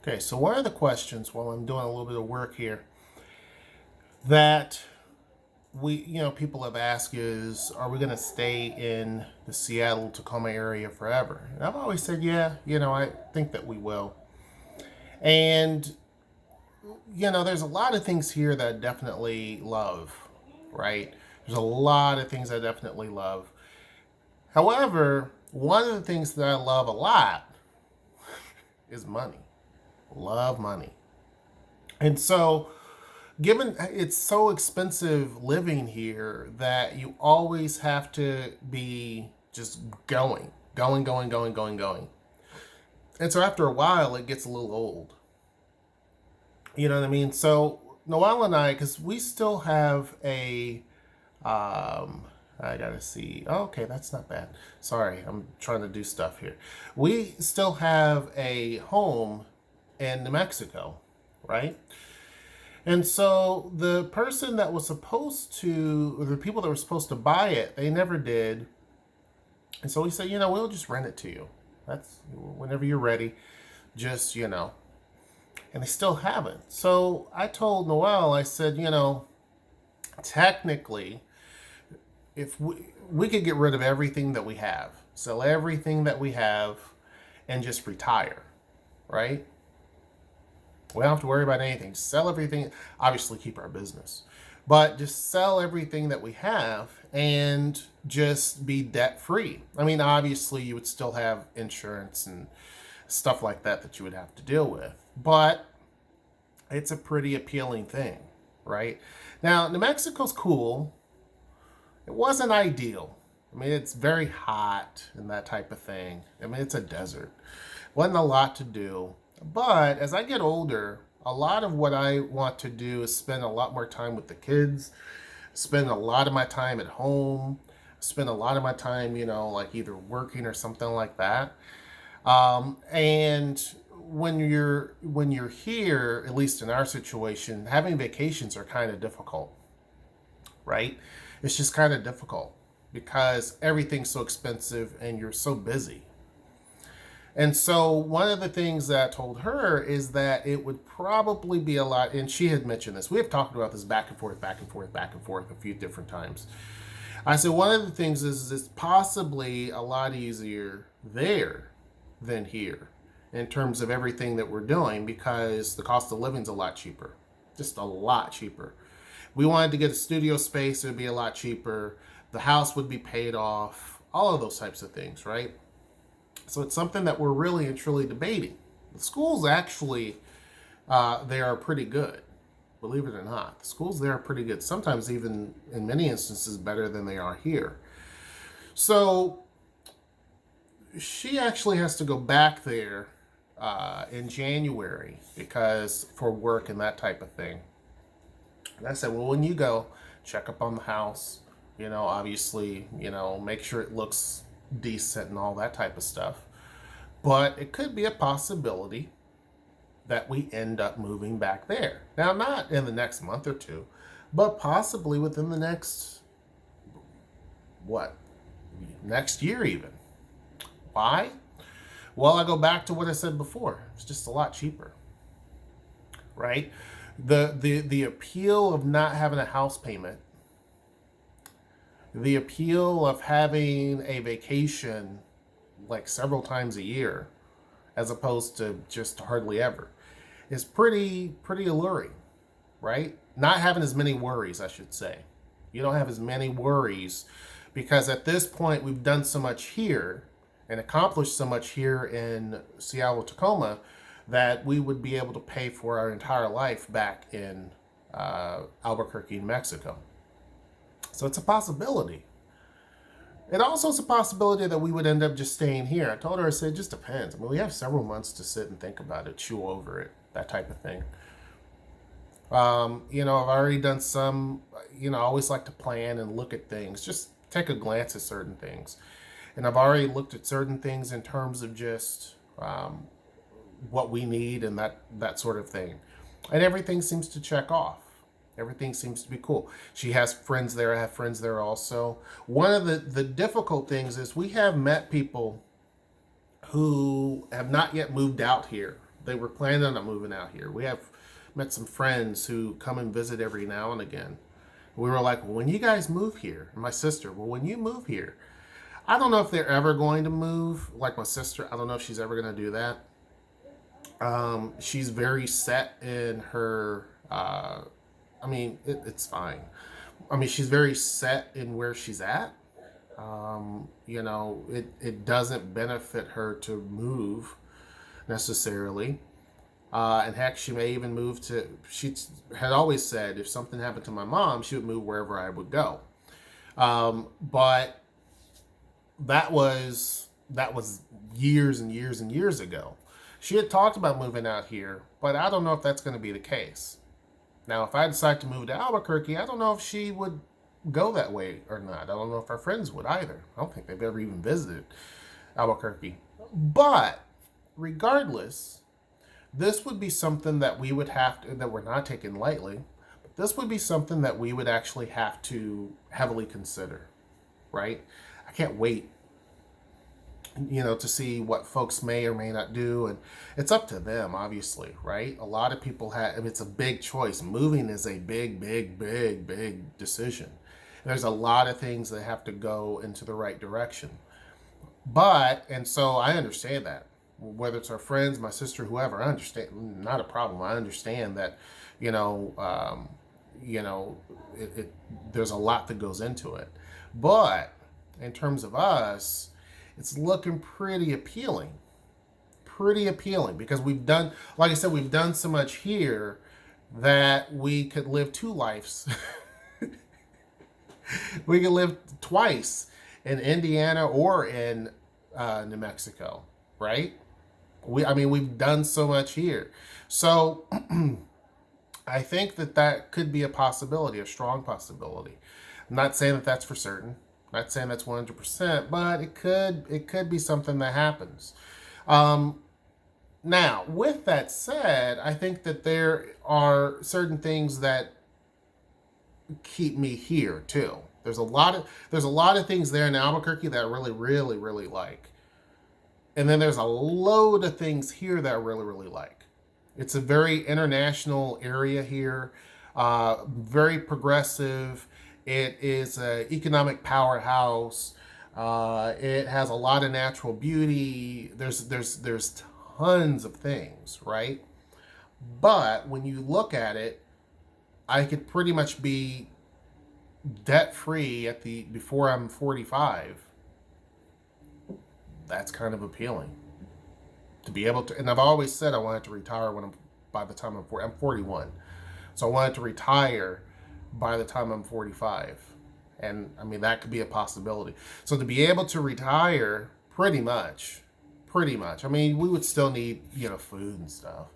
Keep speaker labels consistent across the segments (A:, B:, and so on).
A: Okay, so one of the questions while I'm doing a little bit of work here that people have asked is, are we going to stay in the Seattle Tacoma area forever? And I've always said, yeah, I think that we will. And, there's a lot of things here that I definitely love, right? There's a lot of things I definitely love. However, one of the things that I love a lot is money. Love money. And so, given it's so expensive living here that you always have to be just going. And so after a while, it gets a little old. You know what I mean? So Noel and I, because we still have I gotta see. Oh, okay, that's not bad. Sorry, I'm trying to do stuff here. We still have a home in New Mexico, right? And so the person that was supposed to, or the people that were supposed to buy it, they never did. And so we said, we'll just rent it to you. That's whenever you're ready, just, And they still haven't. So I told Noel, I said, technically, if we could get rid of everything that we have, sell everything that we have, and just retire, right? We don't have to worry about anything. Sell everything. Obviously, keep our business. But just sell everything that we have and just be debt free. I mean, obviously, you would still have insurance and stuff like that that you would have to deal with. But it's a pretty appealing thing, right? Now, New Mexico's cool. It wasn't ideal. I mean, it's very hot and that type of thing. I mean, it's a desert. Wasn't a lot to do. But as I get older, a lot of what I want to do is spend a lot more time with the kids, spend a lot of my time at home, spend a lot of my time, like either working or something like that. And when you're here, at least in our situation, having vacations are kind of difficult, right? It's just kind of difficult because everything's so expensive and you're so busy. And so one of the things that I told her is that it would probably be a lot, and she had mentioned this. We have talked about this back and forth a few different times. I said one of the things is it's possibly a lot easier there than here in terms of everything that we're doing because the cost of living is a lot cheaper, just a lot cheaper. We wanted to get a studio space, it would be a lot cheaper. The house would be paid off, all of those types of things, right? So it's something that we're really and truly debating. The schools actually, they are pretty good, believe it or not. The schools there are pretty good, sometimes even in many instances better than they are here. So she actually has to go back there in January because for work and that type of thing. And I said, well, when you go, check up on the house, obviously, make sure it looks decent and all that type of stuff. But it could be a possibility that we end up moving back there. Now, not in the next month or two, but possibly within the next year even. Why? Well, I go back to what I said before. It's just a lot cheaper, right? The appeal of not having a house payment, the appeal of having a vacation like several times a year as opposed to just hardly ever is pretty alluring, right? Not having as many worries, I should say. You don't have as many worries because at this point we've done so much here and accomplished so much here in Seattle, Tacoma, that we would be able to pay for our entire life back in Albuquerque, New Mexico. So it's a possibility. It also is a possibility that we would end up just staying here. I told her, I said, it just depends. I mean, we have several months to sit and think about it, chew over it, that type of thing. I've already done some, I always like to plan and look at things, just take a glance at certain things. And I've already looked at certain things in terms of just what we need and that sort of thing. And everything seems to check off. Everything seems to be cool. She has friends there. I have friends there also. One of the difficult things is we have met people who have not yet moved out here They were planning on moving out here. We have met some friends who come and visit every now and again. We were like, well, when you guys move here, and my sister, well, when you move here, I don't know if they're ever going to move. Like my sister, I don't know if she's ever going to do that. She's very set in her. It's fine. I mean, she's very set in where she's at. It doesn't benefit her to move necessarily. And heck, she may even move to. She had always said if something happened to my mom, she would move wherever I would go. But that was years and years and years ago. She had talked about moving out here, but I don't know if that's going to be the case. Now, if I decide to move to Albuquerque, I don't know if she would go that way or not. I don't know if our friends would either. I don't think they've ever even visited Albuquerque. But regardless, this would be something that we would have to, that we're not taking lightly, but this would be something that we would actually have to heavily consider, right? I can't wait, to see what folks may or may not do. And it's up to them, obviously, right? A lot of people have, I mean, it's a big choice. Moving is a big, big, big, big decision. There's a lot of things that have to go into the right direction. And so I understand that. Whether it's our friends, my sister, whoever, I understand. Not a problem. I understand that, you know, um, there's a lot that goes into it. But in terms of us, it's looking pretty appealing. Pretty appealing because we've done, like I said, we've done so much here that we could live two lives. We could live twice in Indiana or in New Mexico, right? We've done so much here. So I think that could be a possibility, a strong possibility. I'm not saying that that's for certain. I'm not saying that's 100%, but it could be something that happens. Um, Now, with that said, I think that there are certain things that keep me here too. There's a lot of things there in Albuquerque that I really, really, really like. And then there's a load of things here that I really, really like. It's a very international area here, very progressive. It is an economic powerhouse. It has a lot of natural beauty. There's tons of things, right? But when you look at it, I could pretty much be debt free at the before I'm 45. That's kind of appealing to be able to. And I've always said I wanted to retire by the time I'm 40. I'm 41, so I wanted to retire by the time I'm 45, and I mean that could be a possibility. So to be able to retire, pretty much. I mean, we would still need food and stuff,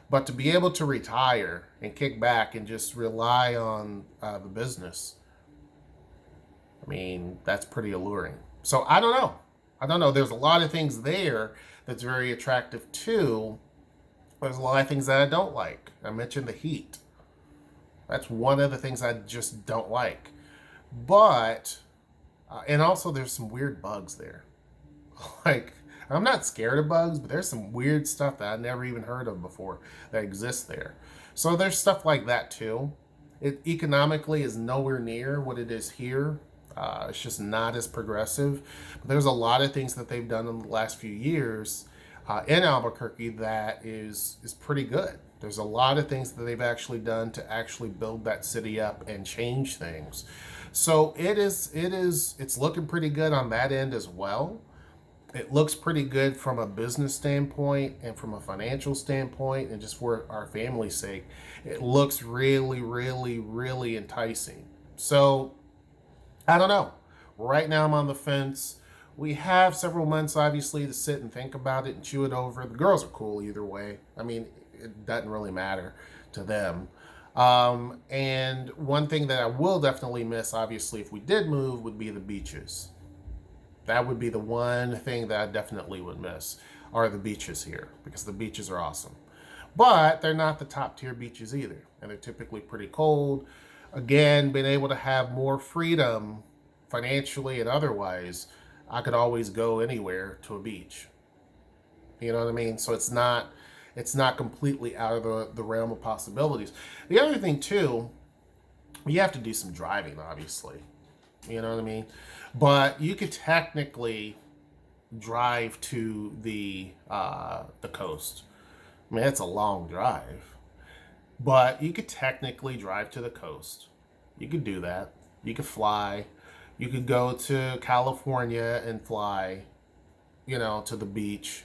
A: but to be able to retire and kick back and just rely on the business, I mean, that's pretty alluring. So I don't know. I don't know. There's a lot of things there that's very attractive too. There's a lot of things that I don't like. I mentioned the heat. That's one of the things I just don't like. But, and also there's some weird bugs there. Like, I'm not scared of bugs, but there's some weird stuff that I never even heard of before that exists there. So there's stuff like that too. It economically is nowhere near what it is here. It's just not as progressive. But there's a lot of things that they've done in the last few years in Albuquerque that is pretty good. There's a lot of things that they've actually done to actually build that city up and change things. So it's looking pretty good on that end as well. It looks pretty good from a business standpoint and from a financial standpoint, and just for our family's sake, it looks really, really, really enticing. So I don't know. Right now I'm on the fence. We have several months, obviously, to sit and think about it and chew it over. The girls are cool either way. I mean, it doesn't really matter to them. And one thing that I will definitely miss, obviously, if we did move, would be the beaches. That would be the one thing that I definitely would miss, are the beaches here, because the beaches are awesome. But they're not the top tier beaches either, and they're typically pretty cold. Again, being able to have more freedom financially and otherwise, I could always go anywhere to a beach. You know what I mean? So It's not completely out of the realm of possibilities. The other thing too, you have to do some driving, obviously. You know what I mean? But you could technically drive to the coast. I mean, it's a long drive, but you could technically drive to the coast. You could do that. You could fly. You could go to California and fly, to the beach.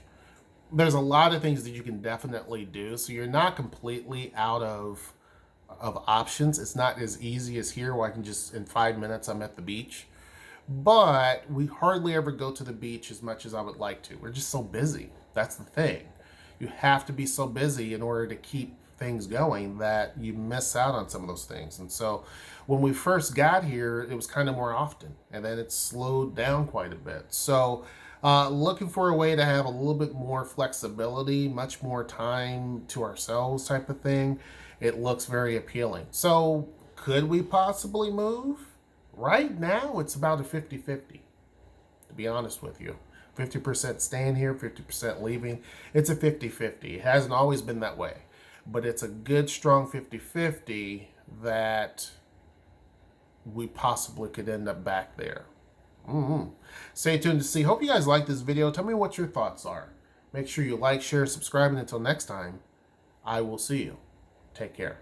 A: There's a lot of things that you can definitely do. So you're not completely out of options. It's not as easy as here where I can just in 5 minutes I'm at the beach. But we hardly ever go to the beach as much as I would like to. We're just so busy. That's the thing. You have to be so busy in order to keep things going that you miss out on some of those things. And so when we first got here, it was kind of more often, and then it slowed down quite a bit. So looking for a way to have a little bit more flexibility, much more time to ourselves type of thing. It looks very appealing. So could we possibly move? Right now, it's about a 50-50, to be honest with you. 50% staying here, 50% leaving. It's a 50-50. It hasn't always been that way. But it's a good, strong 50-50 that we possibly could end up back there. Stay tuned to see. Hope you guys like this video. Tell me what your thoughts are. Make sure you like, share, subscribe, and until next time, I will see you. Take care.